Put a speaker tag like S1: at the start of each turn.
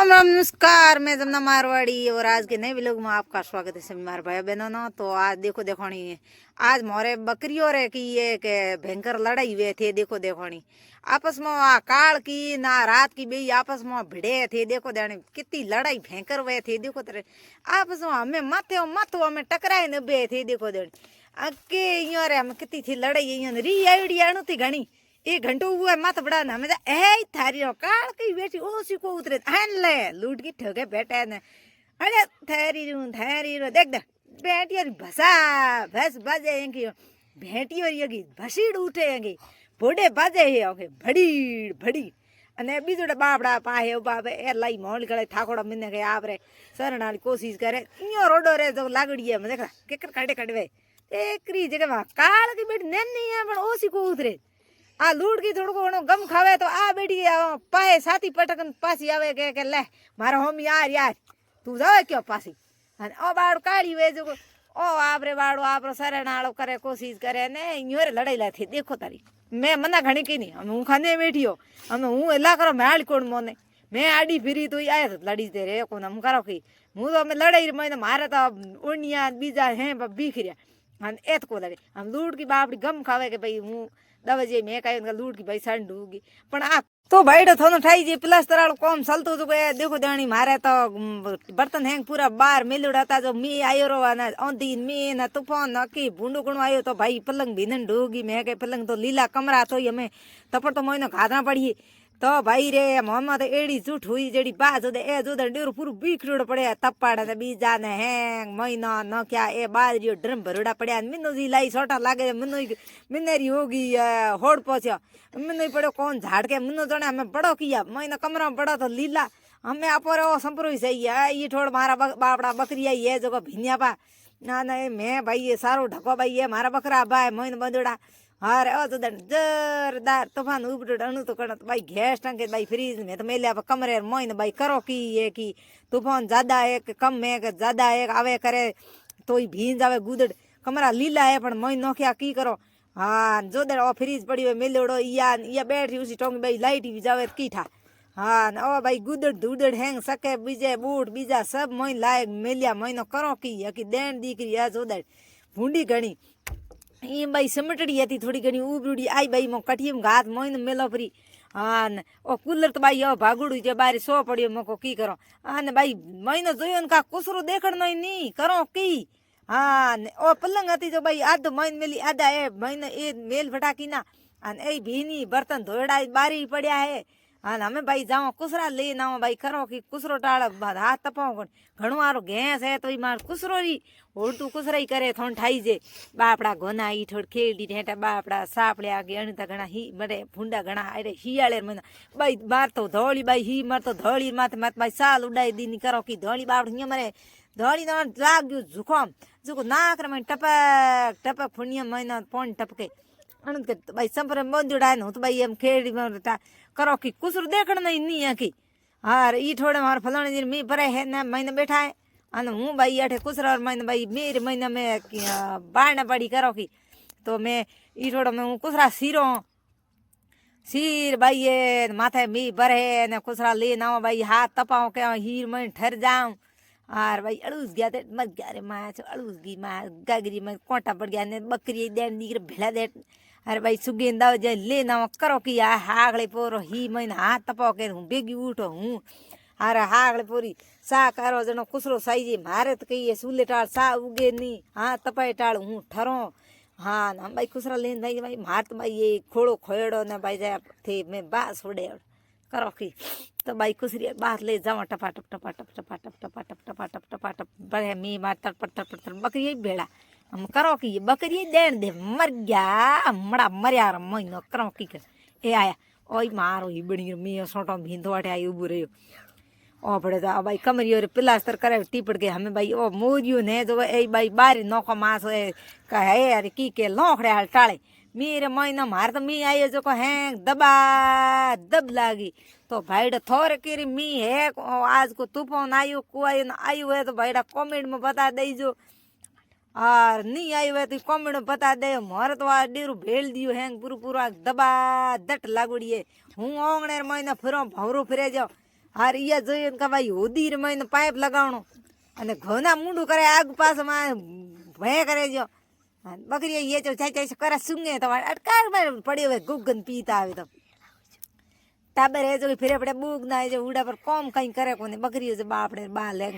S1: राम नमस्कार। मैं जमुना मारवाड़ी और आज के नए व्लॉग में आपका स्वागत है सभी मार भाई बहनों ना। तो आज देखो देखोनी आज मोरे बकरियों रे की ये के भयंकर लड़ाई हुए थे। देखो देखोनी आपस में काल की ना रात की बे आपस में भिड़े थे। देखो देने कितनी लड़ाई भयंकर हुए थे। देखो तेरे आपस में हमें माथे मत हमें टकराए न बे थे। देखो देने अके यो रे हम कितनी थी लड़ाई री आईडी आणु थी घनी एक घंटो हुआ मत बड़ा ना मैं ए थारी काल की बेटी ओसी को उतरे हन ले लूट की ठगे बेटे ने अरे थारी रू देख दे बेटी और भसा भस बाजे की बेटी और यगी भसीड़ उठे यगी बोडे बाजे है ओके भड़ी भड़ी अने बीजोड़े बापड़ा पाहे बापे ए लाई मोल गळे ठाकोड़ा मिने के आपरे सरणाली कोशिश करे इयो रोडो रे जो लागड़ी है मैं देखा केकर काटे काटवे एकरी जगह काल की बेटी नन्ही है पण ओसी को उतरे आ लूट की थोड़ो घणो गम खावे तो आ बेटी पाए साथी पटकन पासी आवे के ले मारो हम यार तू जावे क्यों पासी अने ओ बाड़ काढ़ी वे जो ओ आपरे बाड़ो आपरो सरणाळो करे कोशिश करे ने इयोरे लड़ाई लाथी। देखो तारी मैं मना घणी की नहीं हूँ खाने बैठी हो हमें हूँ एला करो मैं कोण मोने मैं आडी फिरी तो आए लड़ी दे रे को हम करो की हूँ तो मैं लड़ाई मैं मारे तो उड़िया बीजा है बीखरिया अने एत को लड़े हम लूट की बापड़ी गम खावे के भाई हूँ दवजे मैं कहीं लूट की भाई संड होगी पण आ तो भाई थोनो ठाई जी प्लास्टर वालों कौन चलतो तो देखो दाणी मारे तो बर्तन हैंग पूरा बार मेलुड़ा था जो मी आयो रो ना औंधी मी ना तूफान नकी भूंडू गुणो आयो तो भाई पलंग भीनन डूगी मैं के पलंग तो लीला कमरा तो हमें तपड़ तो मोइनो खाधा पड़ी तो भाई रे मोहम्मद तो एड़ी झूठ हुई जेड़ी बाज दे ए जो डेरो पूरा बीखड़ो पड़े तप्पाड़ा ने बीजा ने हैंग महीना न क्या ए बाजरियो ड्रम भरोड़ा पड़े मिन्नो जी लाई सोटा लागे मिन्नेरी होगी होड़ पहुंचा मिन्नो ही पड़ो कौन झाड़ के मिन्नो जने हमें बड़ो किया महीना कमरा में बड़ा तो लीला हमें अपोरे वो संप्रो सही है ये थोड़ा मारा बापड़ा बकरी आई है जो भिनिया पा ना मैं भाई ये सारो ढको भाई ये मारा बकरा भाई महीना बंदोड़ा अरे ओ तो जोरदार तूफान उपड़ अणु तो कण भाई गैस टंके भाई फ्रीज में तो मेले कमरे मोइन भाई करो की ये की तूफान ज्यादा है कि कम है कि ज्यादा है आवे करे तो ही भींज आवे गुदड़ कमरा लीला है पण मोइन नोखिया की करो हाँ जो देर ओ फ्रीज पड़ी हुई मेलेड़ो या बैटरी उसी टोंगी भाई लाइट भी जावे की ठा हाँ ओ भाई गुदड़ धुदड़ हैंग सके बीजे बूट बीजा सब मोइन लायक मेलिया मोइनो करो की देन दीकरी है जो देर भूंडी घणी ये भाई समटड़ी थी थोड़ी घनी उबड़ी आई भाई मो कठियम घात मोइन मेलो परी हाँ ओ कूलर तो भाई भागुड़ जे बारी सो पड़ियो मको की करो हाँ भाई महीनो जोयो का कुसरो देखण नहीं करो की हाँ ओ पलंग थी जो भाई आध महीन मेली आधा ए महीनो ए मेल फटाकी ना ए भीनी बर्तन धोड़ा बारी पड़िया है हाँ हमें भाई जाओ कुसरा ले ना भाई करो कि कुसरो टाड़ हाथ तपाओ घणो मारो गैस है तो मार कुसरो री होड़ तू कुसरा ही करे थोन ठाई जे बापड़ा घोना ही थोड़ खेड़ी ढेटा बापड़ा सापड़े आगे अणिता घना ही बड़े फूंडा घना अरे हियाले महीना भाई मार तो धोली भाई ही मार तो धोली माथे मत भाई साल उड़ाई दी करो कि धोली बापड़ हिया मरे धोली ना लाग गयो जुकाम जुको नाक रे टपक टपक फुनिया महीना पोन टपके अणु के भाई संपर मंजुड़ा न तो भाई हम खेड़ी में करो कि कुसर देखण नहीं है कि हाँ ई थोड़े मार फलाने दिन मी परे है ना महीने बैठा है अने हूँ भाई अठे कुसरा महीने भाई मेरे महीने में बाढ़ पड़ी करो की तो मैं ई थोड़ा मैं हूँ कुसरा सीरो सीर भाई ये माथे मी भरे ने कुसरा ले ना भाई हाथ तपाओ के हीर मैं ठर जाऊं आर भाई अड़ूस गया थे मत गया रे माँ अड़ूस गई माँ गागरी में कोटा पड़ गया ने बकरी देन दी भेला दे अरे भाई सुगेंदा जे ले ना करो कि हागले पोरो ही महीना हाथ तपाओ के हूँ बेगी उठो हूँ अरे हागले पूरी सा करो जनो कुसरो साई मारे तो कही सूले टाल सा उगे नी हाँ तपाए टाल हूँ ठरो हाँ ना भाई कुसरा लेन भाई मार तो भाई ये खोड़ो खोड़ो ने भाई जाए थे मैं बास उड़े करो की तो भाई कुसरी बात ले जाओ टपा टप टपा टप टपा टप टपा टप टपा टप टपा टप बड़े मी मार तड़पट तड़पट बकरी भेड़ा हम करो की बकरी देन दे मर गया मड़ा मरिया महीनो करो की कर ए आया ओई मारो ही बनी मी सोटो भींदो अटे आई उबू रहो ओ पड़े तो भाई कमरियो रे प्लास्टर करे टीपड़ के हमें भाई ओ मोरियो ने जो ए भाई बारी नौको मास कहे अरे की के लोखड़े हाल टाले मेरे महीना मार तो मी आयो जो को हैंग दबा दब लागी तो भाई थोड़े केरी मी है आज को तूफान आयो को आयो है तो भाई कमेंट में बता दीजो और नहीं आयो है तो कमेंट में बता दे मोर तो आ डेरू भेल दियो हैंग पूरा पूरा दबा दट लागुड़ी है हूँ ओंगणे महीना फिरो भवरू फिरे जाओ હાર ઈયા જોઈએ કે ભાઈ હોદી રમાઈને પાઇપ લગાવણો અને ઘોના મૂંડું કરે આગ પાસમાં ભય કરે જો બકરી એ જો ચાઈ કરે સુંગે તો અટકાર પડી હોય ગુગન પીતા આવે તો ટાબર એ જો ફેરે પડે બુગ ના જો ઉડા પર કોમ કઈ કરે કોને બકરીઓ છે બાપડે બા લેંગ